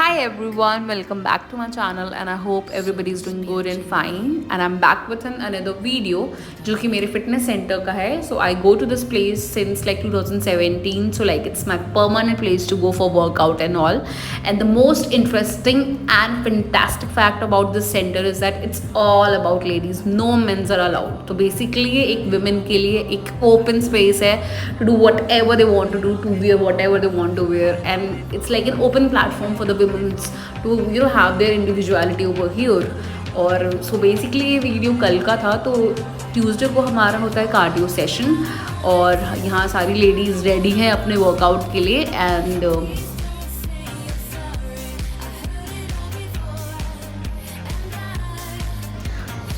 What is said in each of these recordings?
Hi everyone, welcome back to my channel and I hope everybody is doing good and fine and I'm back with another video जो कि मेरे fitness center का है. So I go to this place since like 2017, so like it's my permanent place to go for workout and all. And the most interesting and fantastic fact about this center is that it's all about ladies, no men's are allowed. तो basically ये एक women के लिए एक open space है to do whatever they want to do, to wear whatever they want to wear, and it's like an open platform for the women to have their individuality over here. और so basically ये video कल का था, तो Tuesday को हमारा होता है कार्डियो सेशन और यहाँ सारी लेडीज़ रेडी हैं अपने वर्कआउट के लिए. And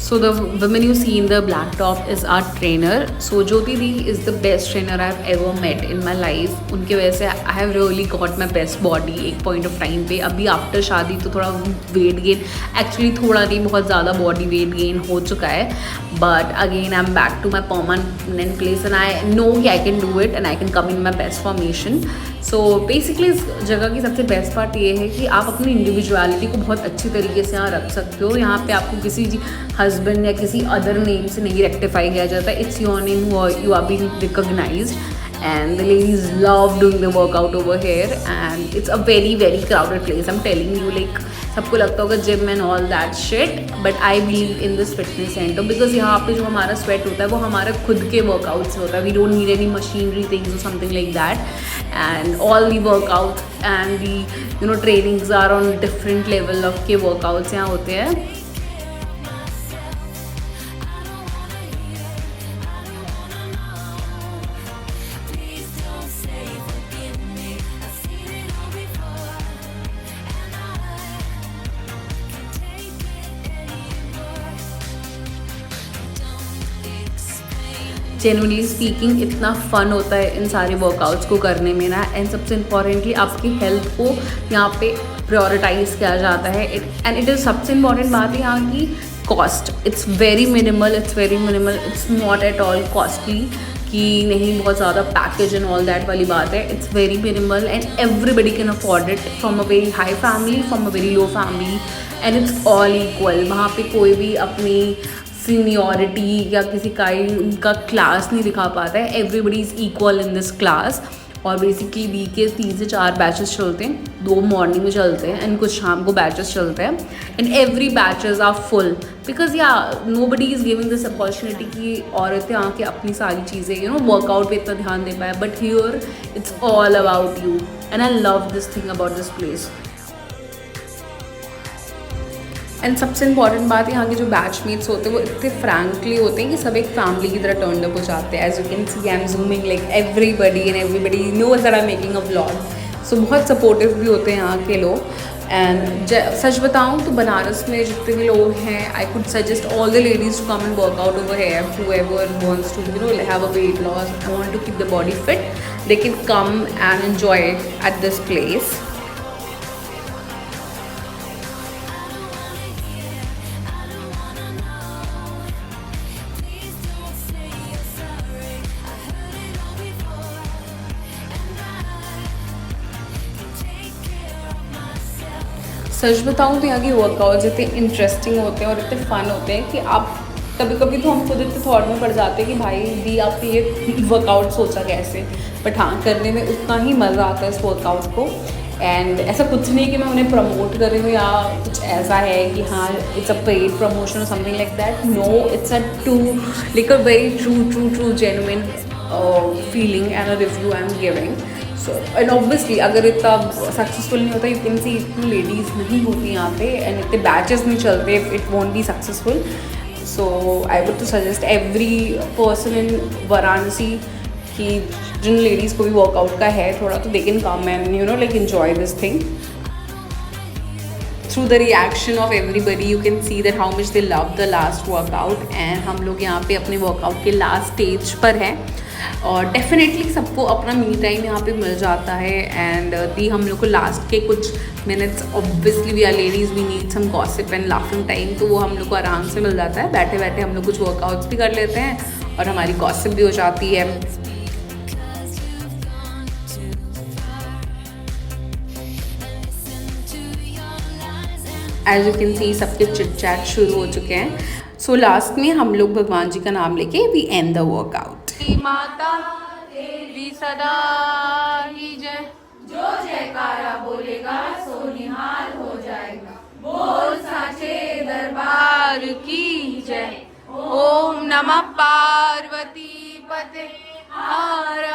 so the woman you see in the black top is our trainer. So Jyoti Di is the best trainer I've ever met in my life. उनके वजह से I have really got my best body एक point of time पे. अभी after शादी तो थोड़ा weight gain, actually थोड़ा नहीं बहुत ज़्यादा बॉडी वेट गेन हो चुका है, but again I am back to my permanent place and I know कि I can do it and I can come in my best formation. So basically इस जगह की सबसे बेस्ट पार्ट ये है कि आप अपनी इंडिविजुअलिटी को बहुत अच्छी तरीके से यहाँ रख सकते हो. यहाँ पे आपको किसी हस्बैंड या किसी अदर नेम से नहीं रेक्टिफाई किया जाता. It's your name, you are being recognised and the ladies love doing the workout over here and it's a very very crowded place. I'm telling you, like सबको लगता होगा gym and all that shit, but I believe in this fitness centre because यहाँ पे जो हमारा sweat होता है वो हमारा खुद के वर्कआउट से होता है. We don't need any machinery things और something like that, and all the workout and the trainings are on different level of के वर्कआउट्स यहाँ होते हैं. जेन्युइनली स्पीकिंग इतना फ़न होता है इन सारे वर्कआउट्स को करने में ना, एंड सबसे इम्पॉर्टेंटली आपकी हेल्थ को यहाँ पे प्रायोरिटाइज किया जाता है. एंड इट इज़ सबसे इम्पॉर्टेंट बात है यहाँ की cost. It's very minimal, it's not at all costly कि नहीं बहुत ज़्यादा पैकेज एंड ऑल दैट वाली बात है. It's very minimal and everybody can afford it, from a very high family, from a very low family, and it's all equal. वहाँ पे कोई भी अपनी सीनियरिटी या किसी का क्लास नहीं दिखा पाता है. Everybody is equal in this class. और बेसिकली वीक के 3 से 4 बैचेस चलते हैं, 2 मॉर्निंग में चलते हैं एंड कुछ शाम को बैचेस चलते हैं. And every batches are full because या nobody is giving this opportunity कि औरतें आके अपनी सारी चीज़ें वर्कआउट पे इतना ध्यान दे पाए. But here it's all about you and I love this thing about this place. And सबसे इंपॉर्टेंट बात यहाँ के जो बैचमेट्स होते हैं वो इतने फ्रैंकली होते हैं कि सब एक फैमिली की तरह टर्न अप हो जाते हैं. As you can see I am zooming like everybody knows that I am making a vlog. So बहुत सपोर्टिव भी होते हैं यहाँ के लोग. एंड सच बताऊँ तो बनारस में जितने भी लोग हैं, I could suggest all the ladies to come and work out over here. whoever wants to have a weight loss, want to keep the body fit, they can come and enjoy it at this place. सच बताऊँ तो यहाँ की workouts इतने interesting होते हैं और इतने फ़न होते हैं कि आप कभी कभी तो हम खुद इतने थॉट में पड़ जाते हैं कि भाई दी आपने ये वर्कआउट सोचा कैसे. बट हाँ, करने में उतना ही मज़ा आता है इस वर्कआउट को. एंड ऐसा कुछ नहीं कि मैं उन्हें प्रमोट कर रही हूँ या कुछ ऐसा है कि हाँ इट्स अ पेड प्रमोशन और something like that. No, it's a very true genuine feeling and a review I am giving. And obviously अगर इतना सक्सेसफुल नहीं होता, यू कैन सी इतनी लेडीज़ नहीं होती यहाँ पे एंड इतने बैचेस नहीं चलते, it won't be successful. So I would to suggest every person in Varanasi कि जिन लेडीज़ को भी वर्कआउट का है थोड़ा, तो they can come and like enjoy this thing. Through the reaction of everybody you can see that how much they love the last workout. And हम लोग यहाँ पे अपने वर्कआउट के लास्ट स्टेज पर हैं और डेफिनेटली सबको अपना मी टाइम यहाँ पे मिल जाता है. एंड दी हम लोग को लास्ट के कुछ minutes, obviously we are ladies, we need some gossip and laughing time, तो वो हम लोग को आराम से मिल जाता है. बैठे बैठे हम लोग कुछ वर्कआउट्स भी कर लेते हैं और हमारी गॉसिप भी हो जाती है. एज यू कैन सी सबके चिट चैट शुरू हो चुके हैं। सो लास्ट में हम लोग भगवान जी का नाम लेके वी एंड द वर्कआउट। माता तेरी सदा ही जय, जो जयकारा बोलेगा सो निहाल हो जाएगा, बोल साचे दरबार की जय। ओम नमः पार्वती पते हर